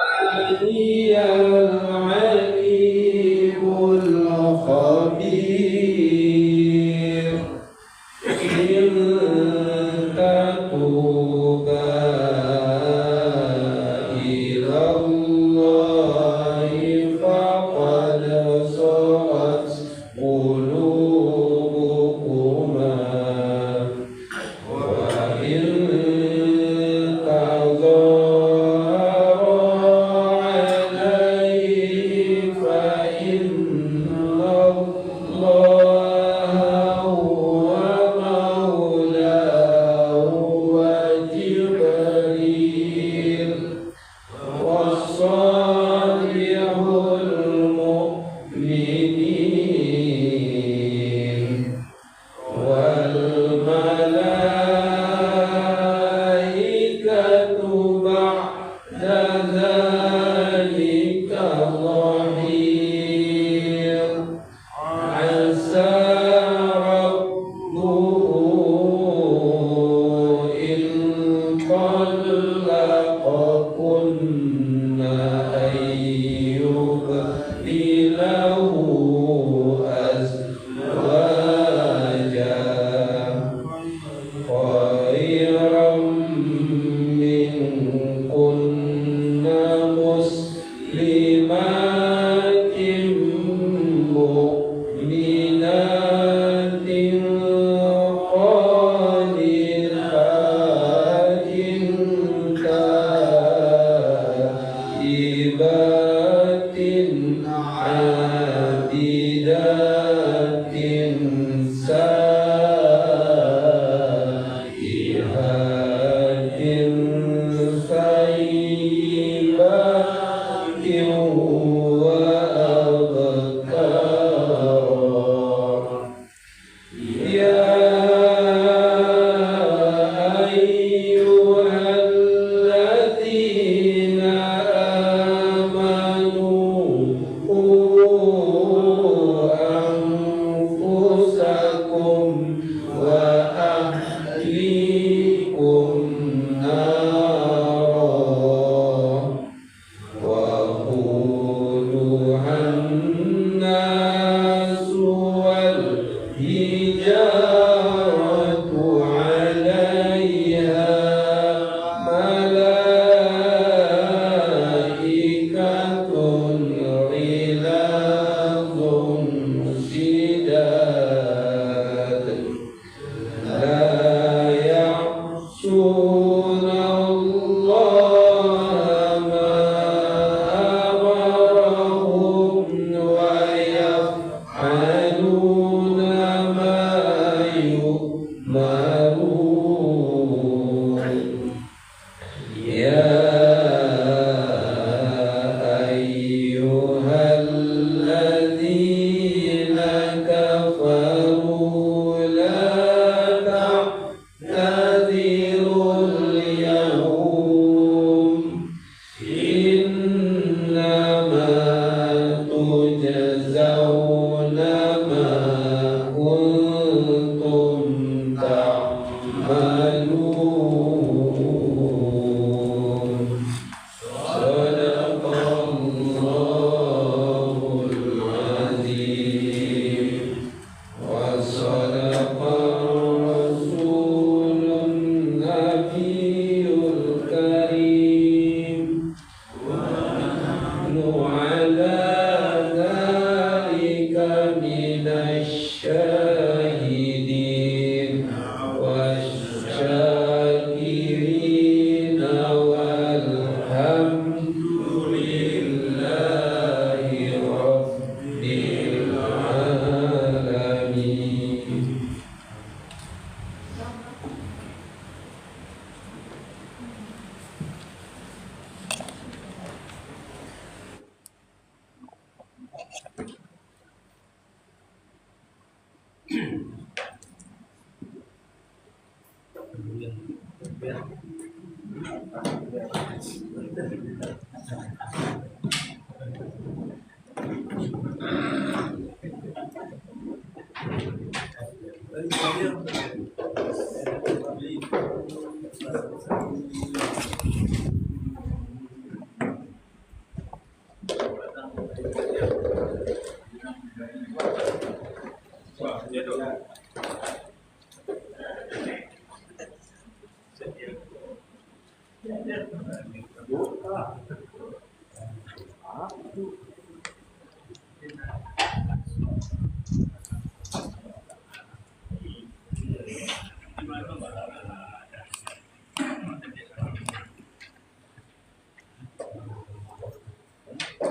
هي العليم الخبير إن تتوبا إلى الله فقد صغت قلوبكما وإن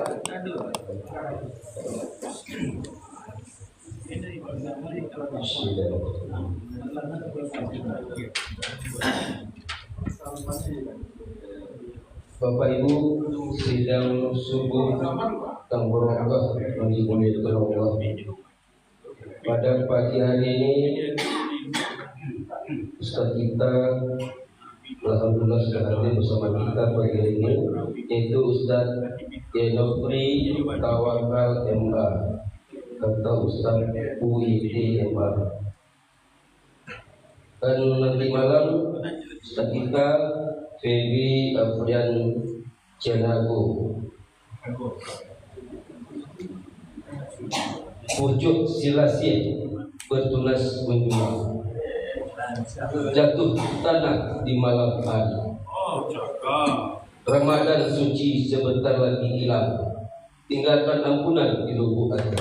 Bapak Ibu, sidang subuh yang berkah yang dimuliakan Allah. Pada pagi hari ini Ustaz kita alhamdulillah sudah hadir bersama kita pagi ini, yaitu Ustaz Yenofri Tawakal MA atau Ustaz UIT MA. Dan nanti malam Ustaz kita Febi Afrian Cianago. Pucuk silasi bertunas menyumbang jatuh tanah di malam hari. Ramadan suci sebentar lagi hilang, tinggalkan ampunan di lubuk hati.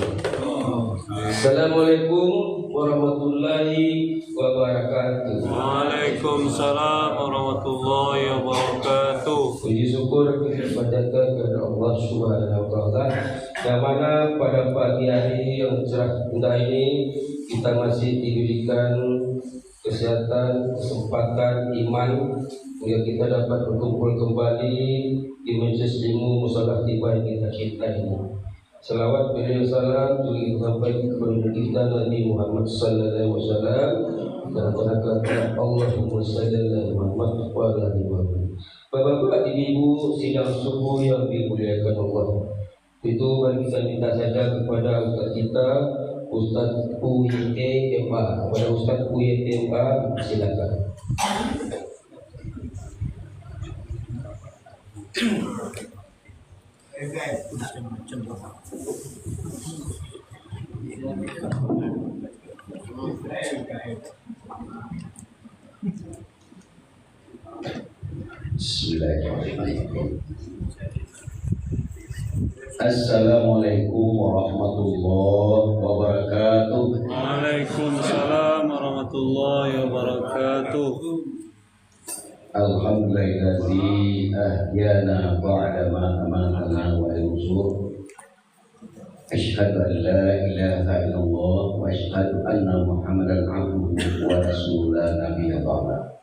Assalamualaikum warahmatullahi wabarakatuh. Waalaikumsalam warahmatullahi wabarakatuh. Puji syukur kepada Allah Subhanahu wa taala, yang mana pada pagi hari yang cerah indah ini kita masih diberikan kesehatan, kesempatan, iman sehingga kita dapat berkumpul kembali di majelis ilmu musalah tiba yang kita cintai ini. Selawat berikan salam juga sampai kepada kita Nabi Muhammad sallallahu alaihi wasallam dan kata Allahumma shalli ala Muhammad wa ala ali Muhammad. Bapak-bapak, ibu-ibu sidang subuh yang dimuliakan Allah. Itu bagi kita minta saja kepada Ustaz kita Ustaz UIT MA. Kepada Ustaz UIT MA silakan. Bismillahirrahmanirrahim. Assalamualaikum warahmatullahi wabarakatuh. Waalaikumsalam warahmatullahi wabarakatuh. Alhamdulillahi ahyana ba'da ma amatana wa al-nusur. Asyhadu an la ilaha illallah wa asyhadu anna Muhammadan abduhu wa rasuluhu nabiyya ba'da.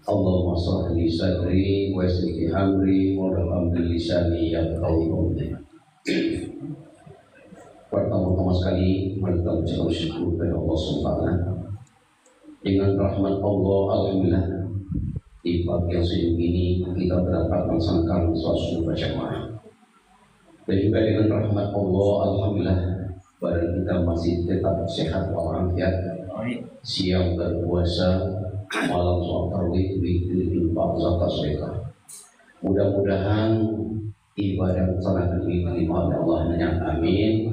Allahumma shalli sadri wa yassir amri wa hlul lisani yafqahu qawli. Pertama-tama sekali mari kita ucapkan syukur kepada Allah Subhanahu. Dengan rahmat Allah, alhamdulillah di pagi yang sejuk ini kita dapat melaksanakan sholat berjamaah. Dan juga dengan rahmat Allah, alhamdulillah badan kita masih tetap sehat walafiat, siang berpuasa, malam sholat tarawih, witir, infak, zakat, sedekah. Mudah-mudahan ibadah salat ini diterima oleh Allah. Amin.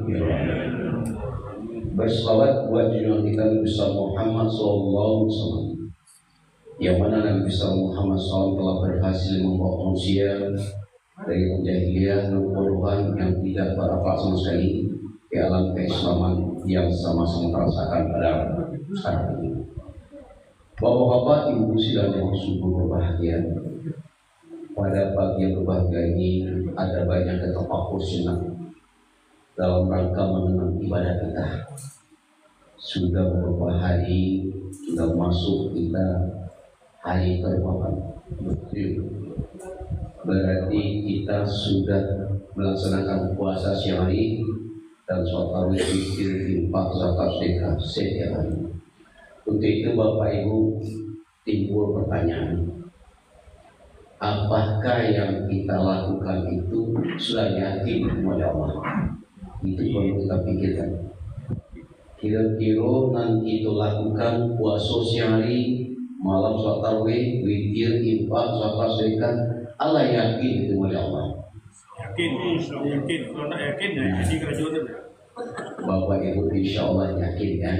Berselawat buat junjungan kita Nabi Muhammad SAW, yang mana Nabi Muhammad SAW telah berhasil membawa manusia dari jahiliyah dan kebodohan yang tidak berapa sama sekali ke alam keislaman yang sama-sama terasakan pada saat ini. Bapak-bapak, ibu sidang yang sungguh berbahagia, pada pagi yang berbahagia ini ada banyak ketetapan sunnah dalam rangka mengenang ibadah kita. Sudah beberapa hari sudah masuk kita hari ke-8. Berarti kita sudah melaksanakan puasa siang hari dan sholat tarawih, witir, infak, zakat, sedekah setiap hari. Untuk itu Bapak Ibu timbul pertanyaan, apakah yang kita lakukan itu sudah yakin kepada Allah? Itu perlu kita pikirkan. Kira-kira nanti itu lakukan puasa siang hari, malam sholat tarawih, witir, infak, zakat, sedekah, Allah yakin itu kepada Allah. Yakin. Kalau tak yakin ya jadi kerajaan. Bapak Ibu insya Allah yakin kan?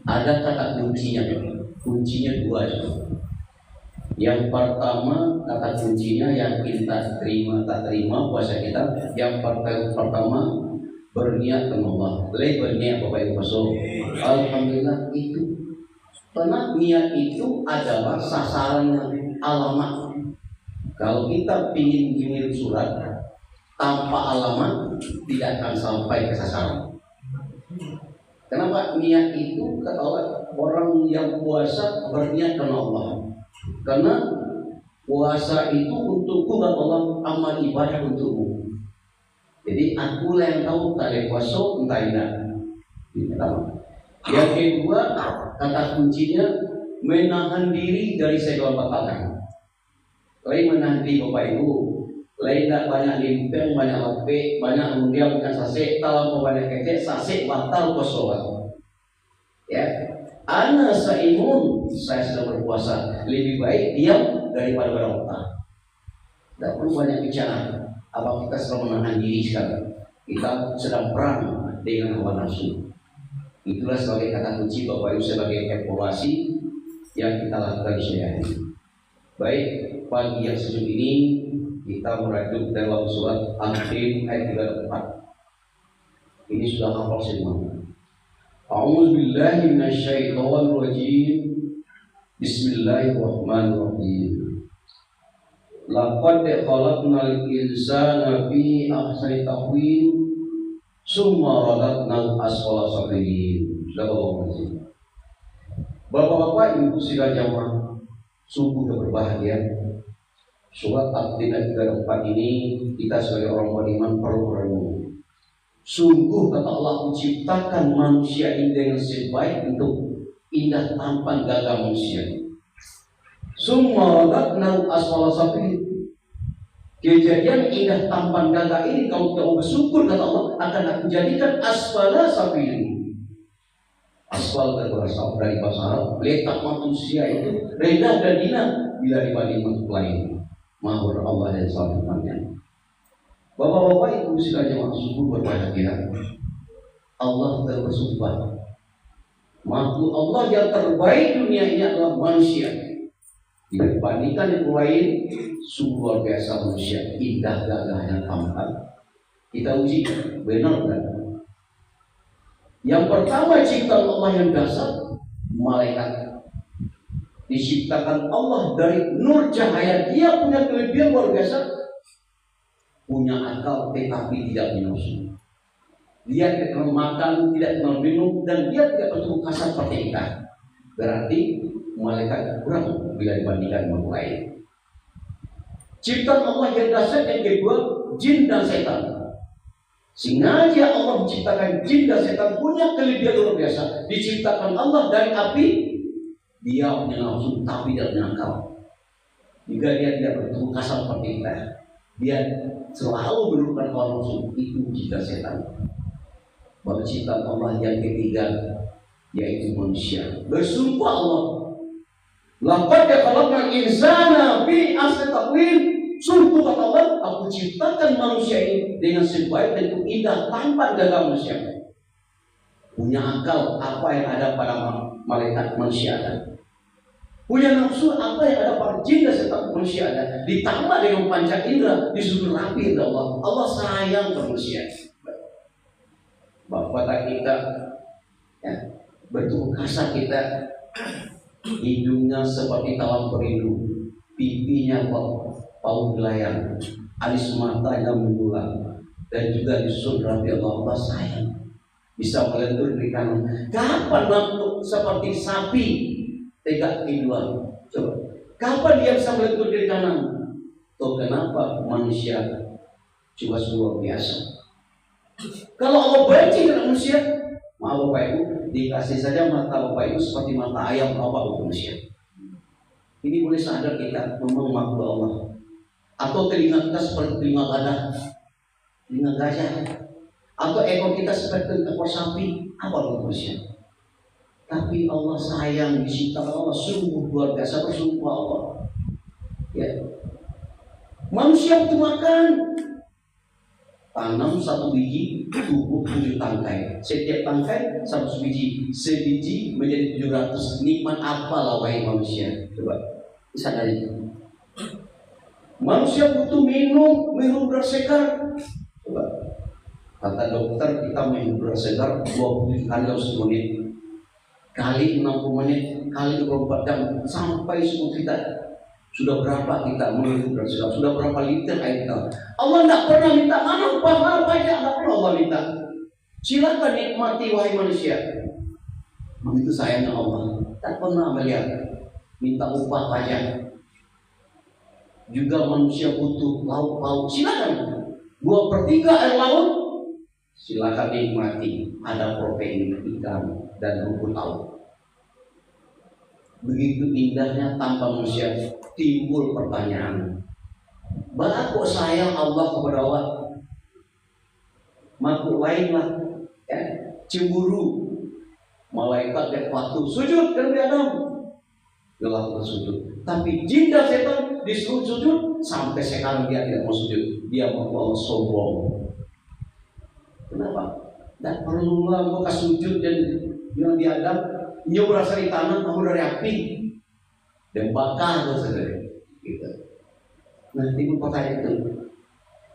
Ada kata kuncinya dua saja. Yang pertama kata kuncinya yakin tak terima puasa kita. Yang pertama berniat dengan Allah. Berniat Bapak Ibu masuk. Alhamdulillah itu. Karena niat itu adalah sasaran alamat. Kalau kita ingin mengirim surat, tanpa alamat tidak akan sampai ke sasaran. Kenapa? Niat itu kata orang yang puasa berniat karena Allah. Karena puasa itu untukku kata Allah, amal ibadah untukmu. Jadi aku yang tahu tak puasa entah tidak. Yang kedua, kata kuncinya menahan diri dari segala batalkan. Lain menahan diri Bapak Ibu, lain tak banyak limpeng, banyak lepe, banyak mundial bukan sasek, talam banyak kecek, sasek batal kosoan. Ya, ana saimun, saya sedang berpuasa, lebih baik diam daripada berotak. Tidak perlu banyak bicara. Apa kita sedang menahan diri sekarang? Kita sedang perang dengan hawa nafsu. Itulah sebagai kata kunci Bapak Ibu sebagai evaluasi yang kita lakukan sehari-hari. Baik, pagi yang sejuk ini kita merajuk dalam surat Al-Anfal ayat 34. Ini sudah hafal semua. A'udzubillahi minasyaitonirrajim. Bismillahirrahmanirrahim. Laqad khalaqnal insana fi ahsani taqwim summa radadnahu asfala safilin. Bapak-bapak, ibu sidang jamaah sungguh berbahagia. Surat At-Tin ayat 34 ini kita sebagai orang beriman perlu merenung. Sungguh kata Allah menciptakan manusia ini dengan sebaik untuk indah tampan gagah manusia. Summa radadnahu asfala safilin. Kejadian indah tampan gagah ini kalau kita bersyukur kata Allah akan aku jadikan asfala safilin. Asfal berasal dari bahasa Arab, letak manusia itu rendah dan hina bila dibanding makhluk lain. Mahur Allah dan selamanya. Bapak-bapak, ibu sekalian yang sungguh berbahagia. Allah bersumpah, makhluk Allah yang terbaik dunia ini adalah manusia. Bila dibandingkan yang lain, sungguh luar biasa manusia, indah gagahnya tampan. Kita uji benar kan? Yang pertama ciptaan Allah yang dasar, malaikat. Diciptakan Allah dari nur cahaya. Dia punya kelebihan luar biasa, punya akal tetapi tidak nafsu. Dia tidak kenal makan, tidak kenal minum, dan dia tidak bertubuh kasar seperti kita. Berarti malaikat kurang bila dibandingkan dengan lain. Ciptaan Allah yang dasar yang kedua, jin dan setan. Sengaja Allah menciptakan jin dan setan punya kelebihan luar biasa. Diciptakan Allah dari api, dia punya nafsu tapi tidak punya akal. Jika dia tidak bertubuh kasar seperti kita, dia selalu menurunkan hawa nafsu. Itu jin dan setan. Baru ciptaan Allah yang ketiga, yaitu manusia. Bersumpah Allah, laqad khalaqnal insana fi ahsani taqwim. Sungguh kata Allah, aku ciptakan manusia ini dengan sebaik dan indah tampan gagah manusia. Punya akal apa yang ada pada malaikat manusia ada. Punya nafsu apa yang ada pada jin dan setan manusia ada. Ditambah dengan panca indera disuruh rapi oleh Allah. Allah sayang ke manusia. Bapak kita ya, bertubuh kasar kita, hidungnya seperti talam perindu, pipinya paut belayar, alis matanya mengulang, dan juga disuruh rapi Allah. Allah sayang, bisa melentur di kanan. Kapan makhluk seperti sapi tegak kedua? Coba, kapan dia bisa melentur di kanan? Tuh kenapa manusia juga luar biasa. Kalau Allah benci dengan manusia, maaf Bapak Ibu, dikasih saja mata Bapak Ibu seperti mata ayam apa manusia. Ini boleh sadar kita memang makhluk Allah. Atau telinga kita seperti telinga gajah, telinga gajah. Atau ekor kita seperti ekor sapi, apa manusia. Tapi Allah sayang, diciptakan Allah sungguh luar biasa, bersumpah Allah. Ya. Manusia butuh makan. Tanam satu biji, tumbuh 7 tangkai. Setiap tangkai 1 biji. Sebiji menjadi 700. Nikmat apa lah wahai manusia? Coba sadari. Manusia butuh minum beras segar. Coba. Kata dokter kita minum beras segar 20 kali dalam 10 menit. Kali 60 menit, kali 24 jam sampai subuh kita Sudah berapa kita menghidupkan sudah berapa liter air kita. Allah tidak pernah minta mana upah, mana pajak, tidak pernah Allah minta. Silakan nikmati wahai manusia. Begitu sayangnya Allah, tak pernah melihat minta upah pajak. Juga manusia butuh lauk-lauk, silakan 2/3 air laut, silakan nikmati. Ada protein ikan dan rumput laut. Begitu indahnya tanpa manusia. Timbul pertanyaan, bah kok sayang Allah kepada Allah? Makhluk lain lah, ya, cemburu. Malaikat dan waktu sujud ke Nabi Adam, gelap bersujud. Tapi jin dan setan disuruh sujud, sampai sekarang dia tidak mau sujud. Dia mau sombong. Kenapa? Tidak perlu lah mau sujud dan Nabi Adam. Dia berasal dari tanah, kamu dari api dan bakar saudara. Gitu. Nah, timbul pertanyaan itu.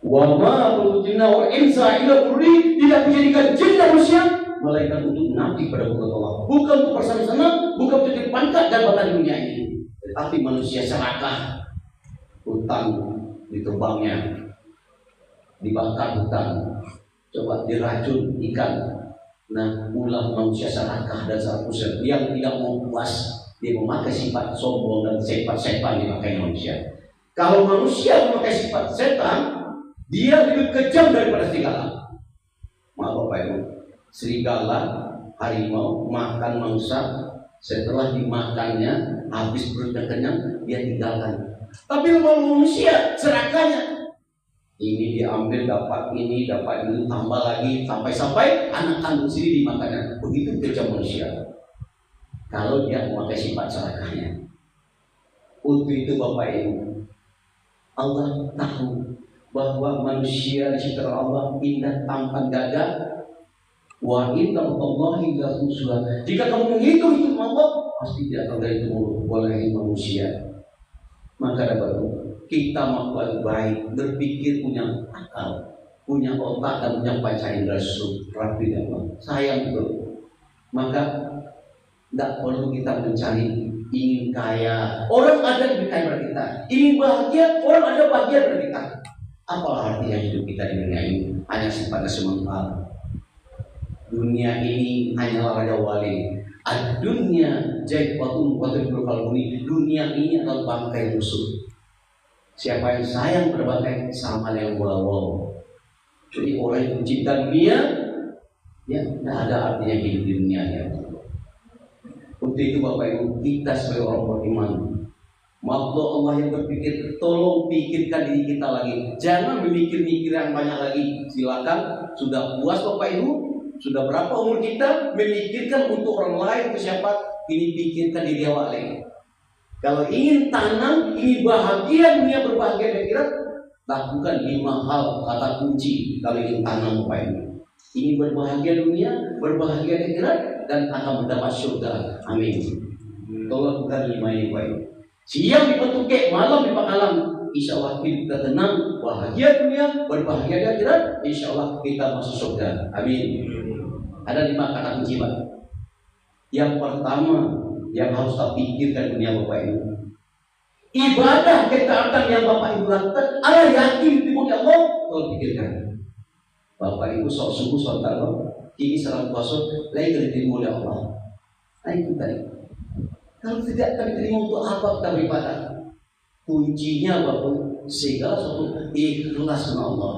Wa ma jinna wa insa illa qurri, tidak dijadikan jin dan manusia malaikat untuk nabi pada bukan Allah, bukan untuk bersama-sama, bukan untuk dipangkat dan batang dunia ini, tetapi manusia serakah. Hutan ditebangnya, dibakar hutan, coba diracun ikan. Nah, ulah manusia serakah dan serakah yang tidak mau puas, dia memakai sifat sombong dan sifat setan dipakai manusia. Kalau manusia memakai sifat setan, dia lebih kejam daripada serigala. Maaf Bapak Ibu, serigala, harimau makan mangsa, setelah dimakannya habis perutnya kenyang, dia tinggalkan. Tapi kalau manusia serakahnya, ini diambil, dapat ini, dapat itu, tambah lagi, sampai anak kandung sendiri dimakannya. Begitu kejam manusia kalau dia memakai sifat serakahnya. Untuk itu Bapak Ibu, Allah tahu bahwa manusia diciptakan Allah indah tampan gagah. Wa inna Allahi la husna. Jika kamu menghitung Allah, pasti dia akan dari mulut oleh manusia. Maka dapat kita makhluk baik, berpikir punya akal, punya otak dan punya panca indera rapi dan sayang itu. Maka tidak perlu kita mencari ingin kaya. Orang ada lebih kaya dari kita. Ingin bahagia, orang ada bahagia dari kita. Apalah artinya hidup kita di dunia ini? Hanya sifatnya sementara. Dunia ini hanyalah raja wali. Ad-dunya jaibatun wa tudrikul qalbuni. Dunia ini adalah bangkai musuh. Siapa yang sayang pada bangkai sama dengan bola-bola. Jadi orang yang mencinta dunia, ya tidak ada artinya hidup di dunia ya. Untuk itu Bapak Ibu, kita sebagai orang beriman, makhluk Allah yang berpikir, tolong pikirkan diri kita lagi. Jangan memikir-mikir yang banyak lagi. Silakan, sudah puas Bapak Ibu? Sudah berapa umur kita memikirkan untuk orang lain, untuk siapa? Ini pikirkan diri awak lagi. Kalau ingin tanam, ingin bahagia dunia, berbahagia di akhirat, lakukan 5 hal kata kunci kalau ingin tanam Bapak Ibu. Ingin berbahagia dunia, berbahagia di akhirat, dan akan mendapat surga. Amin. Tolong lakukan 5 ini Bapak Ibu. Siang di petukek, malam di pakalam. Insya Allah kita tenang, bahagia dunia, berbahagia di akhirat. Insya Allah kita masuk surga. Amin. Ada 5 kata kunci Pak. Yang pertama yang harus kita pikirkan dunia Bapak Ibu, ibadah ketaatan yang Bapak Ibu lakukan, Allah yakin di muka Allah. Tolong pikirkan Bapak Ibu, sholat subuh, sholat tarawih, ini salat puasa, lain diterima oleh Allah. Nah itu tadi. Kalau tidak kami terima, untuk apa kita beribadah? Kuncinya Bapak, segala sesuatu ikhlas karena Allah,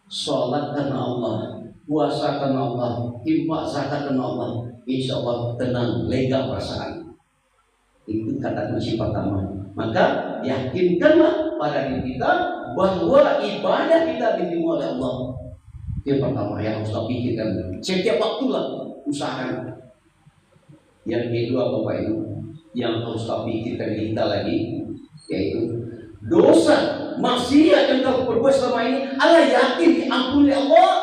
sholat karena Allah, puasa karena Allah, infak zakat karena Allah. Insya Allah tenang, lega perasaan. Itu kata kunci pertama. Maka yakinkanlah pada diri kita bahwa ibadah kita diterima oleh Allah. Yang pertama yang harus kita pikirkan setiap waktulah, usahakan. Yang kedua Bapak Ibu, yang harus kita pikirkan diri kita lagi, yaitu dosa maksiat yang kita perbuat selama ini, Allah yakin diampuni Allah.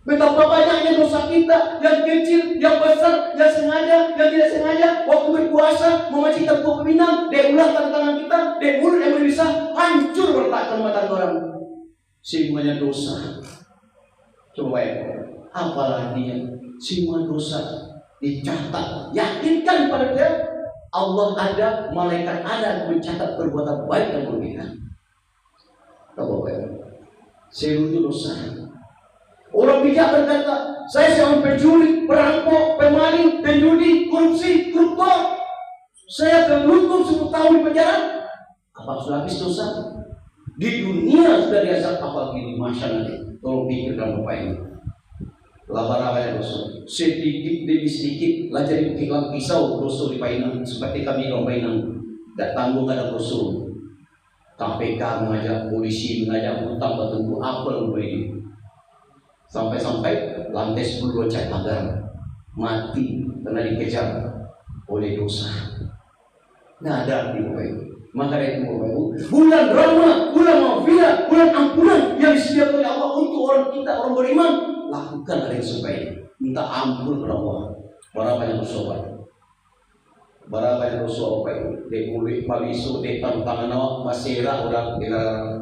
Betapa banyaknya dosa kita, yang kecil, yang besar, yang sengaja, yang tidak sengaja. Waktu berpuasa, memancing tepuk peminang, dia ulang tangan kita, dia mulut yang berbisa, hancur bertahan mata orang. Semuanya dosa. Coba ya, apalah artinya? Semua dosa dicatat. Yakinkan pada dia, Allah ada, malaikat ada mencatat perbuatan baik dan buruknya. Tahu Bapak Ibu? Seluruh itu dosa. Orang bijak berkata, saya seorang pencuri, perampok, pemaling, penjudi, korupsi, koruptor. Saya akan hukum 10 tahun di penjara. Apa sudah habis dosa? Di dunia sudah diazab, apalagi di masa nanti. Tolong pikirkan Bapak Ibu. Labar yang dosa. Sedikit demi sedikit, lah jadi pikirkan pisau dosa di painan. Seperti kami orang painan. Tak tanggung ada dosa. KPK mengajak, polisi mengajak, utang bertemu apa yang ini. Sampai-sampai lantai 10 loncat pagar, mati karena dikejar oleh dosa. Nah, ada arti Bapak Ibu. Maka dari itu Bapak Ibu, bulan rahmat, bulan maghfirah, bulan ampunan yang disediakan oleh Allah untuk orang kita, orang beriman, lakukan hal yang sebaik. Minta ampun kepada Allah. Berapa yang bersobat? Berapa yang bersobat Bapak Ibu? Dia boleh palisu, dia tantangan awak, masirah orang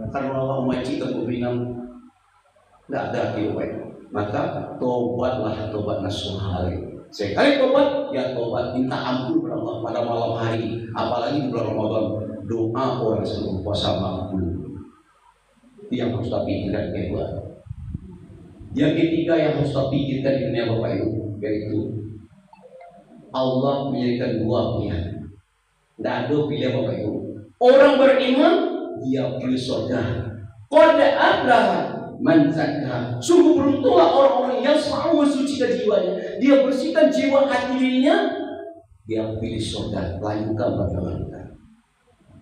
karena Allah maci terkubinam. Tidak ada arti Bapak Ibu. Maka tobatlah, tobat nasuha. Sekali tobat, ya tobat, minta ampun kepada Allah pada malam hari, apalagi di bulan Ramadan. Doa orang sebelum puasa makbul. Itu yang harus kita pikirkan kedua. Yang ketiga yang harus kita pikirkan di dunia Bapak Ibu, yaitu Allah menjadikan dua pilihan. Tidak ada pilihan Bapak Ibu. Orang beriman dia pilih surga. Qad aflaha man zakkaha. Sungguh beruntunglah orang-orang yang selalu mensucikan jiwanya. Dia bersihkan jiwa hatinya. Dia pilih surga. Lanjutkan bagaimana kita.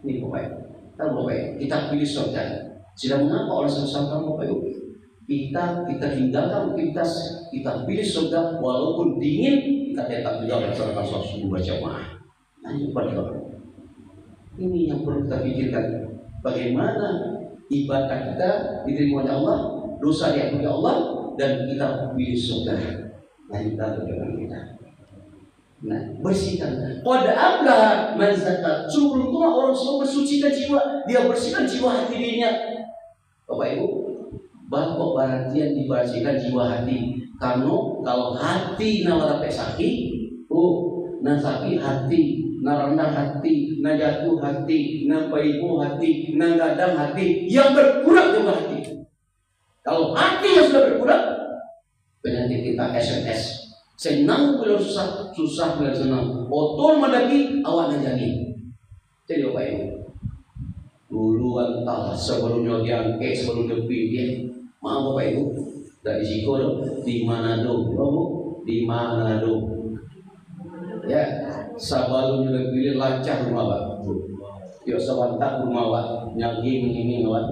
Ini Bapak Ibu. Bapak Ibu, kita pilih surga. Sudah mengapa orang sesama Bapak Ibu? Kita tinggalkan aktivitas, kita pilih surga walaupun dingin, kita tetap juga melaksanakan sholat subuh berjamaah. Lanjut pada ini yang perlu kita pikirkan. Bagaimana ibadah kita diterima oleh Allah, dosa diampuni Allah, dan kita pilih surga. Lanjutkan perjalanan kita. Nah, bersihkan. Qad aflaha man zakkaha. Sungguh orang semua bersucikan jiwa, dia bersihkan jiwa hati dirinya. Bapak Ibu, bapak perhatian dibersihkan jiwa hati. Karena kalau hati nawara pesaki, nasaki hati, naranda hati, najatuh hati, napaibu hati, nagadang hati, yang berkurang juga hati. Kalau hati yang sudah berkurang, penyakit kita SMS. Senang bila susah, susah bila senang. Otor mendaki, awak najani. Jadi Bapak Ibu, dulu entah sebelumnya diangkat, sebelum dia maaf Bapak Ibu, dari Siko di Manado, di Manado. Ya, sebelumnya lebih lancar rumah Pak. Yo sebentar rumah Pak, nyagi ini Pak.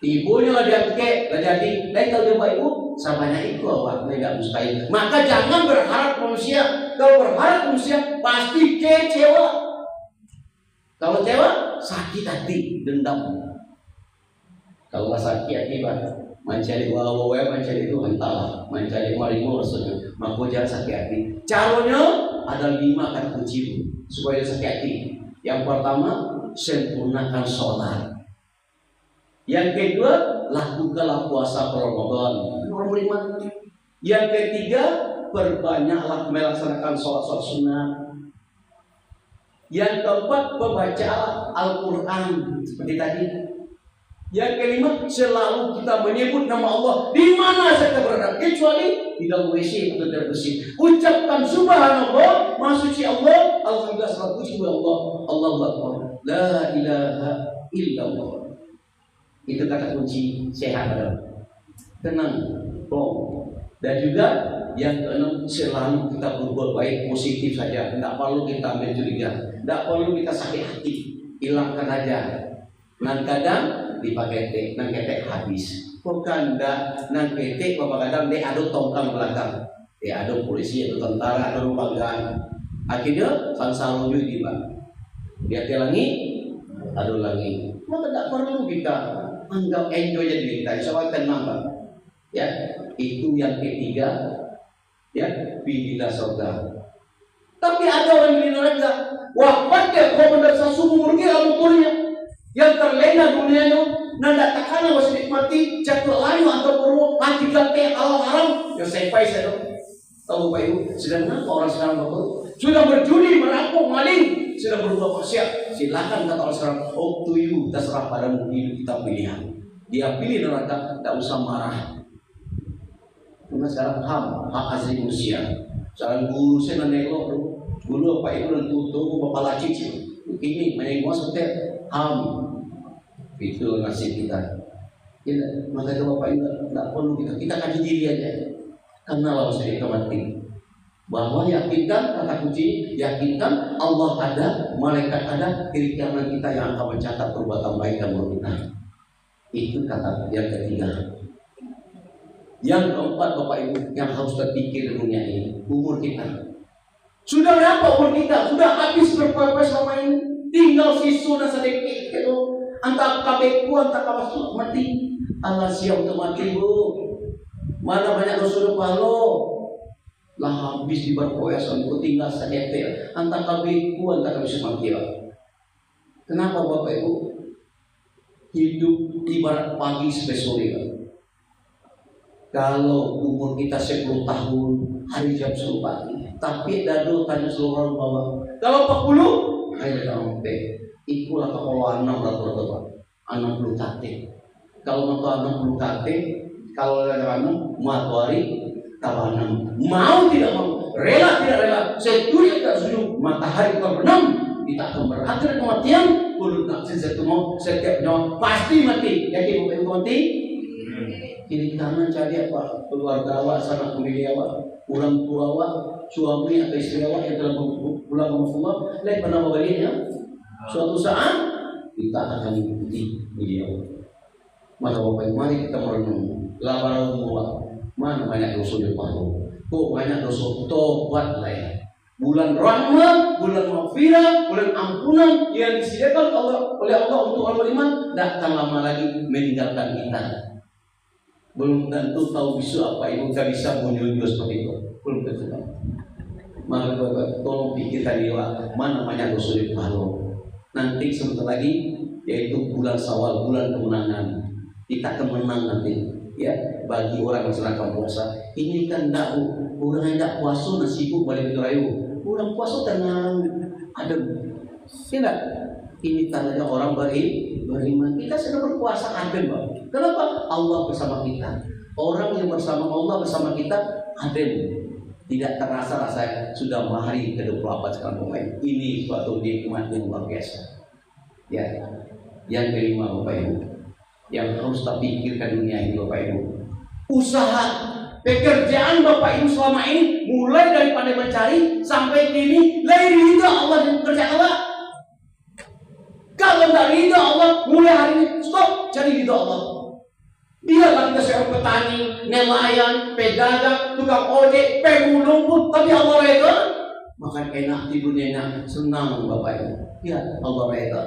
Ibunya lah diangkat, lah jadi. Lain kalau Bapak Ibu, samanya itu Pak, tidak mustahil. Maka jangan berharap manusia. Kalau berharap manusia pasti kecewa. Kalau kecewa, sakit hati, dendam. Kalau sakit hati Pak, mencari wawawe, mencari itu entahlah, mencari marimau rasanya. Maka jangan sakit hati. Caranya ada 5 kata kunci supaya sakit hati. Yang pertama, sempurnakan sholat. Yang kedua, lakukanlah puasa Ramadan. Orang beriman. Yang ketiga, perbanyaklah melaksanakan sholat sunnah. Yang keempat, membacalah Al-Quran seperti tadi. Yang kelima, selalu kita menyebut nama Allah di mana saja berada, kecuali di dalam WC atau dalam bersih. Ucapkan subhanallah, maha suci Allah, alhamdulillah, selalu puji Allah, Allahu Akbar, la ilaha illallah. Itu kata kunci sehat adalah tenang, dan juga yang keenam, selalu kita berbuat baik, positif saja. Tidak perlu kita ambil curiga, tidak perlu kita sakit hati, hilangkan aja. Nan kadang dipakai tek, nan ketek habis. Bukan dah nan ketek, bapak kadang dia ada tongkang belakang, dia ada polisi, ada tentara, ada rumahgan. Akhirnya sang juga di bang, dia telangi, ada lagi. Maka tak perlu kita anggap enjoy jadi kita, insya tenang bang. Ya, itu yang ketiga. Ya, pilihlah surga. Tapi ada orang yang neraka. Wah, pakai komandar sumur dia motornya yang terlena dunianya, nanda takana masih nikmati jatuh layu atau perlu mati ganti haram. Ya saya pai saya tahu Bapak Ibu. Sedangkan orang sekarang Bapak sudah berjudi, merampok, maling, sudah berbuat maksiat, silakan kata Allah sekarang, up to you, terserah padamu, hidup kita pilihan. Dia pilih neraka, tidak usah marah. Karena sekarang hak asli manusia. Sekarang guru saya nengok, guru apa itu dan tutup bapak lacik ini menengok seperti itu nasib kita. Ya, maka itu bapak itu tidak perlu kita kaji diri aja. Karena Allah sudah mati. Bahwa yakinkan kata kunci, yakinkan Allah ada, malaikat ada, kiri kanan kita yang akan mencatat perbuatan baik dan buruk kita. Itu kata yang ketiga. Yang keempat Bapak Ibu yang harus terpikir dunia ini, umur kita. Sudah berapa umur kita? Sudah habis berapa selama ini? Tinggal sisu dan sedikit itu. Antara kabeku, antara kabeku mati. Allah siap untuk mati Bu. Mana banyak dosa palo. Lah habis diberkoyasan itu tinggal sedetil. Antara kabeku, antara kabeku mati. Kenapa Bapak Ibu? Hidup ibarat pagi sampai sore. Kalau umur kita 10 tahun, hari jam 10 pagi. Tapi dado tanya seluruh orang bawah. Kalau 40, hari jam 4. Ikulah kalau 6 rata-rata. 60 kate. Kalau mau 60 kate, kalau ada 6, matahari tawa 6. Mau tidak mau, rela tidak rela, setuju tidak setuju, matahari kita berenam, kita akan berakhir kematian. Kulit naksin setiap nyawa pasti mati. Yakin bukan mati? Kiri kanan cari apa? Keluarga awak, sanak famili awak, orang tua awak, suami atau istri awak yang telah pulang ke Allah. Lihat pernah baliknya. Suatu saat kita akan mengikuti beliau. Maka Bapak mari kita merenung. Labar Allah. Mana banyak dosa di paru? Kok banyak dosa? Tobat lah ya. Bulan rahmat, bulan maghfirah, bulan ampunan yang disediakan oleh Allah untuk orang beriman, tidak akan lama lagi meninggalkan kita. Belum tentu tahu bisu apa ibu tak bisa menyuruh seperti itu. Belum tentu tahu. Maka tolong pikirkan dia mana banyak dosa di paru. Nanti sebentar lagi yaitu bulan Syawal, bulan kemenangan. Kita akan menang nanti. Ya, bagi orang yang sedang puasa. Ini kan tidak orang yang tidak puasa dan sibuk balik rayu. Orang puasa tenang, adem. Tidak. Ini tandanya orang beriman. Kita sedang berpuasa adem, Bang. Kenapa? Allah bersama kita. Orang yang bersama Allah bersama kita adem. Tidak terasa rasanya sudah hari ke-24 sekarang pemain. Ini suatu nikmat yang luar biasa. Ya. Yang kelima Bapak Ibu, yang harus kita pikirkan dunia ini Bapak Ibu. Usaha, pekerjaan Bapak Ibu selama ini mulai daripada mencari sampai kini lahir ridha Allah dan pekerjaan Allah. Kalau tidak ridha Allah, mulai hari ini stop cari ridha Allah. Dia kita seorang petani, nelayan, pedagang, tukang ojek, pemulung pun, tapi Allah reda. Maka enak di dunia, senang Bapak Ibu. Ya Allah reda.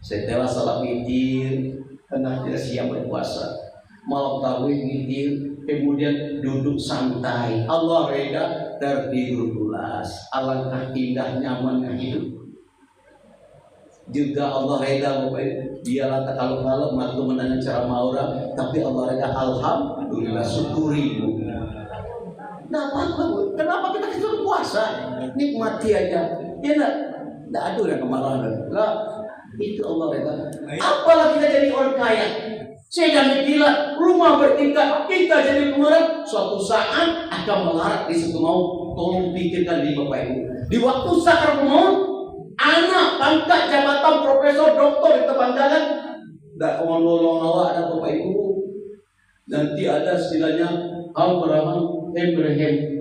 Setelah salat witir, karena tidak siap berpuasa, malam tarawih witir, kemudian duduk santai. Allah reda, tertidur pulas. Alangkah indah nyamannya hidup. Juga Allah reda Bapak Ibu. Dia lantak kalau matu menanya cara maura, tapi Allah reda alhamdulillah syukuri. Nah, kenapa kita disuruh puasa? Nikmati aja. Ya enggak ada yang kemarahan. Lah, itu Allah reda. Apalah kita jadi orang kaya, sedang dikilat, rumah bertingkat, kita jadi pemarah. Suatu saat akan melarat di situ mau. Tolong pikirkan di Bapak Ibu. Di waktu sakaratul maut, anak pangkat jabatan profesor doktor di depan jalan, tidak mau nolong awak ada Bapak Ibu. Nanti ada istilahnya Abraham,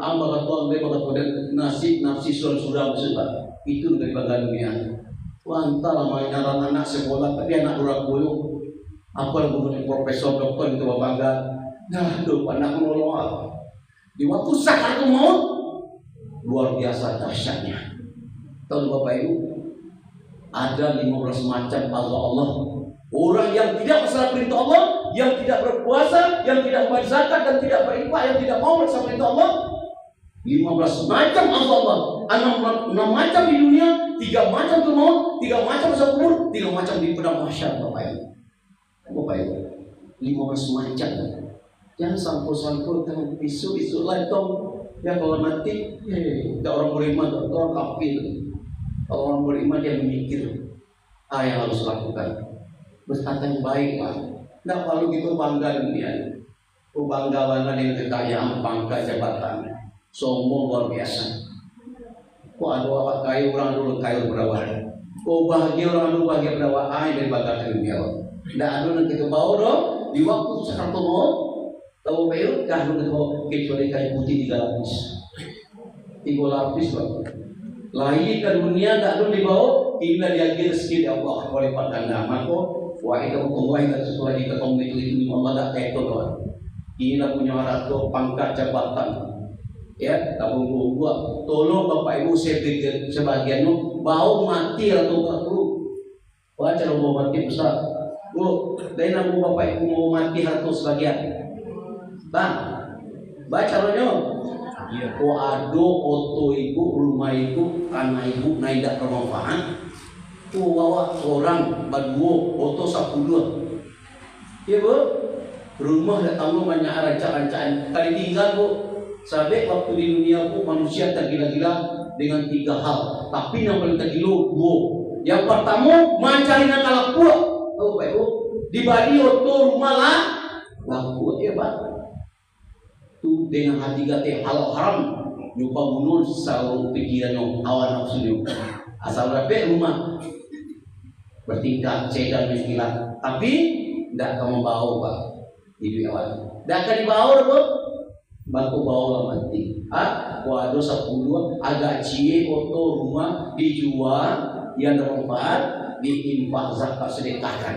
Amalatul nasib nafsi surah musibah. Itu dari bangga dunia. Wantah namanya anak sekolah, tapi anak orang boyong. Apa yang profesor doktor itu bangga. Nah, anak nolong awak. Di waktu sakaratul maut, luar biasa dahsyatnya. Tahu Bapak Ibu, ada 15 macam Allah. Orang yang tidak masalah perintah Allah, yang tidak berpuasa, yang tidak membayar zakat dan tidak berinfak, yang tidak mau bersama perintah Allah. 15 macam Allah. 6 macam di dunia, 3 macam di maut, 3 macam di kubur, 3 macam di padang mahsyar Bapak Ibu. Bapak Ibu, 15 macam. Jangan sampul-sampul dengan isu-isu lain dong. Ya kalau mati, tidak orang beriman, orang kafir. Kalau orang beriman dia memikir yang harus lakukan. Berkata yang baik lah. Tidak perlu gitu bangga dunia. Bangga dengan kekayaan, pangkat, jabatan, sombong luar biasa. Kok ada awak kayu orang dulu kayu berapa? Kok bahagia orang dulu bahagia berapa? Dari bangga dunia. Tidak ada yang kita bawa dong. Di waktu sekarang mau tahu bayu dah lu kecuali kayu putih 3 lapis. 3 lapis bang. Lahir ke dunia tak ada dibawa. Bila dia rezeki Allah oleh ganda. Maka wah itu Allah yang sesuai di ketemu itu Allah tak tekon doang. Inilah punya orang tu pangkat jabatan, ya, tabung buat. Tolong bapak ibu saya pikir sebagiannya bau mati atau tak perlu. Baca kalau mau mati besar, bu, dari nama bapak ibu mau mati atau sebagian, bang, baca lonya. Oh ado oto ibu rumah ibu tanah ibu naidak bermanfaat. Oh bawa orang berdua oto 10, ya bu. Rumah dah tahu banyak rancang-rancang. Kali tinggal bu, sampai waktu di dunia bu manusia tergila-gila dengan 3 hal. Tapi yang paling tergila 2. Yang pertama mencari nakal kuat. Tahu pak ibu? Di badi oto rumah lah kuat ya pak. Tu dengan hati gate halal haram. Lupa bunuh selalu pikiran awan nafsu. Asal dapat rumah bertingkat cedan meskilat. Tapi tidak kamu bawa pak. Ibu awal, dah akan dibawa tu, baku bawa lah mati. Waduh 10 agak cie foto rumah dijual, yang bermanfaat diinfak zakat sedekahkan.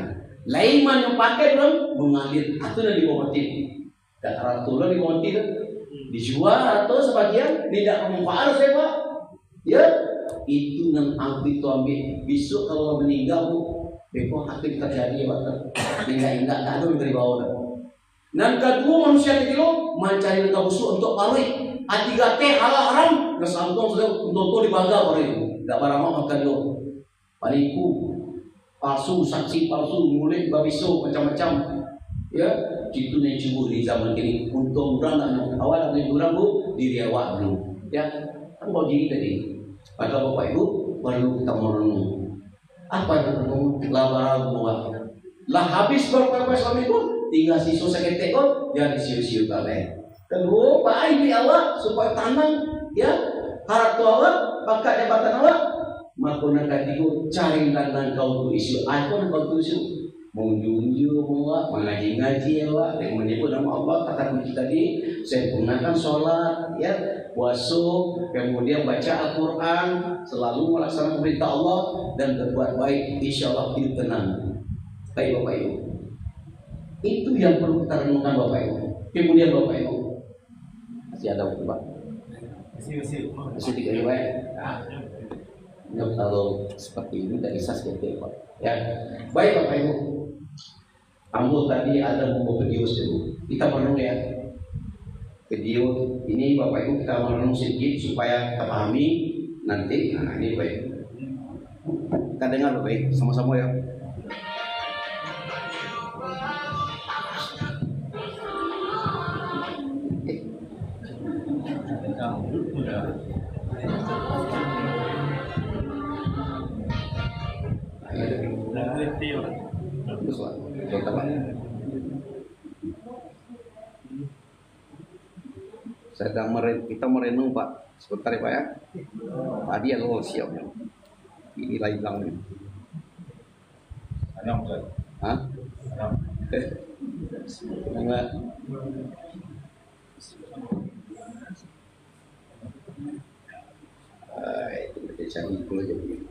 Lain mana yang pakai belum mengalir, atau dah dibawa mati. Tak ratu lah dibawa mati tu, dijual atau sebagian tidak bermanfaat saya pak. Ya, itu yang ambil tu ambil. Besok kalau meninggal bu, besok akan terjadi apa? Ingat tak ada yang dibawa dah. Dan kedua manusia kecil mencari nangka busuk untuk parit. Hati gate halal haram. Kesantong sudah untuk dibangga parit. Tak barang makan dia. Paniku, palsu, saksi palsu, mulut babiso macam-macam. Ya, itu yang cibur di zaman ini. Untuk orang nak awal nak orang bu diri awak dulu. Ya, kan bawa diri tadi. Pada bapak ibu baru kita merenung. Apa yang merenung? Labaran buah. Lah habis berapa suami itu? Tinggal siswa sakit tekot, jadi siu-siu kalian. Kedua, pak ibu awak supaya tanang, ya, harap tu awak, bakat jabatan awak. Maka nak katiku cari tanang kau tu isu. Aku nak kau tu isu. Menjunjung awak, mengaji-ngaji awak, dengan menyebut nama Allah. Kata kunci tadi, saya gunakan sholat, ya, puasa, kemudian baca Al-Quran, selalu melaksanakan perintah Allah dan berbuat baik. Insya Allah hidup tenang. Baik bapak ibu. Itu yang perlu kita renungkan bapak ibu. Kemudian bapak ibu masih ada waktu pak? Masih 3 riwayat. Kalau seperti ini tidak bisa seperti pak. Ya, baik bapak ibu. Ambo tadi ada buku video dulu. Kita merenung ya. Video ini bapak ibu kita merenung sedikit supaya kita pahami nanti. Nah ini baik. Kita dengar baik sama-sama ya. Kita merenung pak sebentar ya pak ya. Tadi ya lo siap ya. Ini lagi hilang nih. Hah? Enggak. Itu udah canggih pula jadi.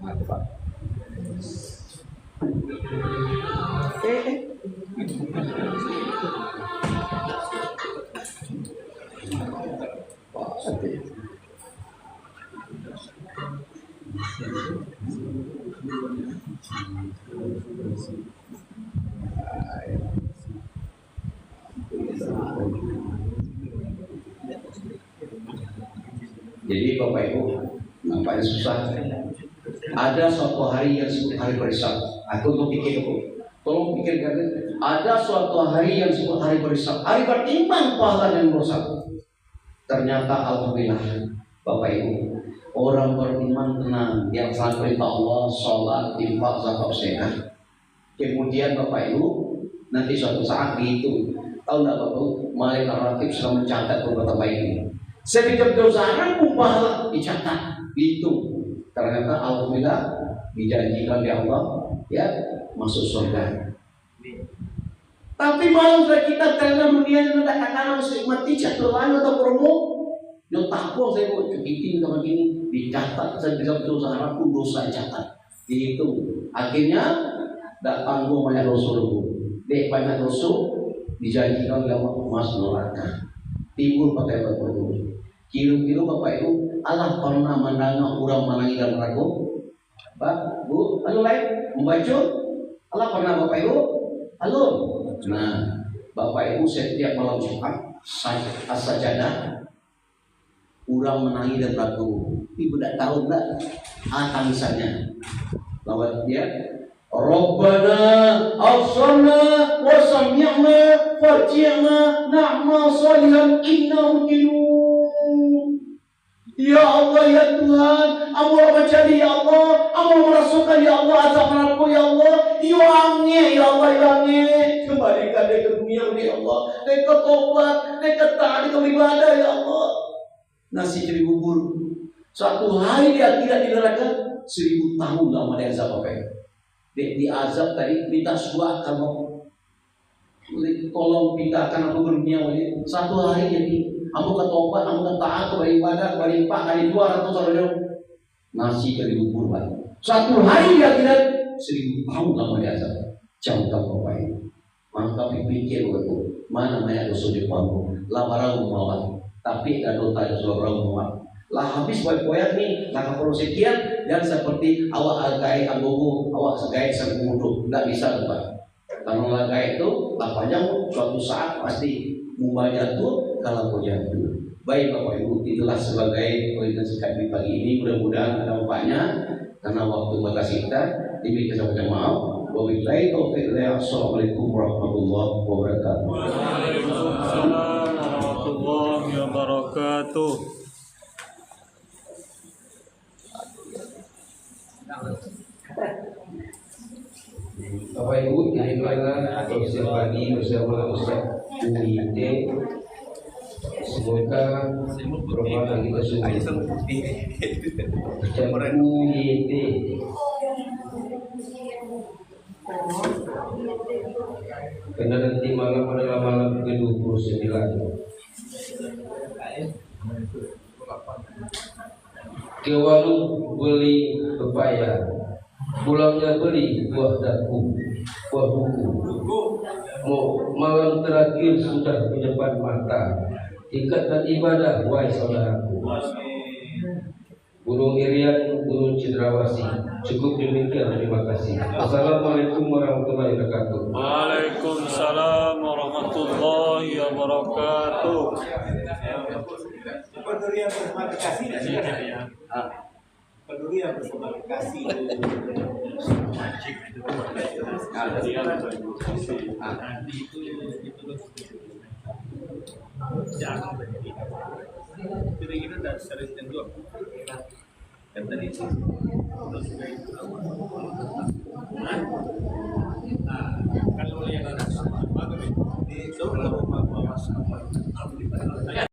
Mati pak. Jadi bapak ibu nampaknya susah Ada suatu hari yang disebut hari perisab. Aku untuk pikir aku. Tolong pikirkan. Ada suatu hari yang disebut hari perisab. Hari bertimbang pahala dan dosa. Ternyata alhamdulillah Bapak Ibu, orang beriman tenang yang selalu perintah Allah, sholat, infak, zakat, sedekah. Kemudian Bapak Ibu, nanti suatu saat dihitung. Tahu nggak Bapak Ibu, malaikat rakib sudah mencatat perbuatan baik ini. Setiap dosa pun pahala dicatat, dihitung. Ternyata alhamdulillah dijanjikan oleh Allah ya masuk surga. Tapi malam sudah kita karena dunia yang tidak akan harus mati jatuh atau promo. Yang takut saya mau cuciin sama gini dicatat saya bisa dosa harapku dosa catat dihitung. Akhirnya tak tanggung banyak dosa dulu. Dek banyak dosa dijanjikan oleh Allah masuk neraka. Timbul pakai berdoa. Kira-kira Bapak Ibu Allah pernah mendengar orang menangis dalam neraka? Pak, Bu, halo lain membaca Allah pernah Bapak Ibu? Halo. Nah, Bapak Ibu setiap malam Jumat as-sajadah orang menangis dan ragu. Ibu tidak tahu enggak tangisannya. Lawat dia, Rabbana absarna wa sami'na farji'na na'mal salihan inna mukminun. Ya Allah ya Tuhan, Allah mencari ya Allah, Allah merasukan ya Allah azab neraka ya Allah, yuange ya Allah yuange. Kembalikan dia ke dunia ya Allah, dia ke tobat, dia ke taat, dia ke ibadah ya Allah. Nasi jadi bubur. Suatu hari dia tidak di neraka 1000 tahun lama dia azab apa ya? Di azab tadi minta suat kamu. Tolong pindahkan aku ke dunia wali. Satu hari jadi aku ke tobat, aku ke taat, ke beribadah, berimpah hari 200 tahun. Nasi jadi bubur lagi. Satu hari dia tidak 1000 tahun lama dia azab. Jauh apa ini? Maka pikir waktu mana banyak dosa di panggung. Lamarau mawar. Tapi ada dosa di seluruh muat. Lah habis boy-boyan nih, lah kalau sekian dan seperti awak agai anggogo, awak segai sanggudo, tidak bisa Pak. Kalau lagai itu, lah panjang suatu saat pasti mubahnya tuh kalau kau jatuh. Baik Bapak Ibu, itulah sebagai orientasi kami pagi ini. Mudah-mudahan ada manfaatnya karena waktu batas kita. Demikian saja maaf. Wabillahi taufiq. Assalamualaikum warahmatullahi wabarakatuh. Waalaikumsalam warahmatullahi wabarakatuh. Bapak Ibu, demikianlah sosial pagi bersama Ustaz Uite. Semoga bermanfaat kita semua. Ustaz Uite. Karena nanti malam adalah malam ke-29. Ke warung beli pepaya, pulangnya beli buah daku, buah buku. Malam terakhir sudah di depan mata. Ikatan ibadah, wahai saudaraku. Gunung Irian, Gunung Cendrawasih. Cukup demikian, terima kasih. Assalamualaikum warahmatullahi wabarakatuh. Waalaikumsalam warahmatullahi wabarakatuh. Peduli yang bersama kasih. Peduli yang bersama kasih. Jangan begini. Kira-kira dah sering tentu. Kan tadi